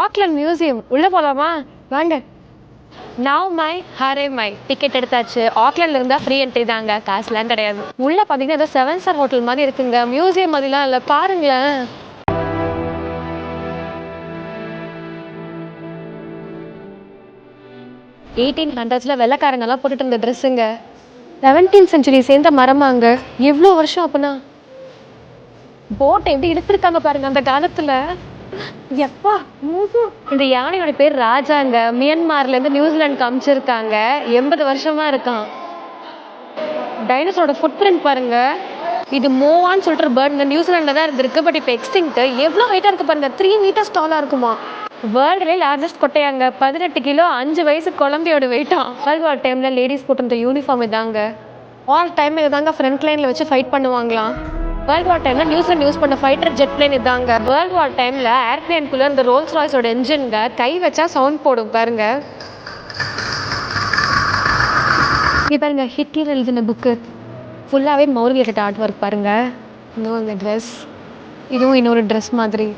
Auckland museum உள்ள போலாமா? வாங்க. Now my Hare my ticket எடுத்தாச்சு. ஆக்லாண்ட்ல இருந்தா ஃப்ரீ என்ட்ரி தாங்க, காசுலாம் கிடையாது. உள்ள பாத்தீங்கன்னா ஏதோ 7 ஸ்டார் ஹோட்டல் மாதிரி இருக்குங்க. மியூசியம் மாதிரிலாம் இல்லை, பாருங்களேன். 1800s வெள்ளைக்காரங்கெல்லாம் போட்டுட்டு இருந்த ட்ரெஸ்ஸுங்க. 17th செஞ்சுரி சேர்ந்த மரமாங்க. எவ்வளோ வருஷம் அப்பனா? போட்டை எப்படி எடுத்திருக்காங்க பாருங்க அந்த காலத்துல. எப்பா இந்த யானையோட பேர் ராஜாங்க. மியான்மர்ல இருந்து நியூசிலாந்துக்கு அமைச்சிருக்காங்க. 80 வருஷமா இருக்கான். டைனோசரோட ஃபுட் பிரிண்ட் பாருங்க. இது மோவான்னு சொல்லிட்டு ஒரு பேர்டுங்க, நியூசிலாண்டில் தான் இருந்திருக்கு. பட் இப்போ எக்ஸ்டிங்க்ட். எவ்வளோ ஹைட்டாக இருக்குது பாருங்க, 3 meters டாலாக இருக்குமா. வேர்ல்டுலேயே லார்ஜஸ்ட் கொட்டையாங்க. 18 கிலோ, 5 வயசு குழந்தையோட வெயிட்டான். வேர்ல்டு வார் டைமில் லேடிஸ் போட்டிருந்த யூனிஃபார்ம் இதாங்க. ஆல் டைம் இதாங்க ஃப்ரண்ட் லைனில் வச்சு ஃபைட் பண்ணுவாங்களாம். வேர்ல்டு வார் டைமில் நியூசிலாந்து யூஸ் பண்ண ஃபைட்டர் ஜெட் பிளேன் இதாங்க. வேர்ல்டு வார் டைமில் ஏர்பிளேனுக்குள்ளே இந்த ரோல்ஸ் ராய்ஸோட என்ஜின்ங்க கை வச்சா சவுண்ட் போடும் பாருங்க. இது பாருங்க, ஹிட்லர் எழுதின புக்கு ஃபுல்லாகவே மௌரியட் ஆர்ட் ஒர்க் பாருங்க. இன்னும் இந்த ட்ரெஸ், இதுவும் இன்னொரு ட்ரெஸ் மாதிரி.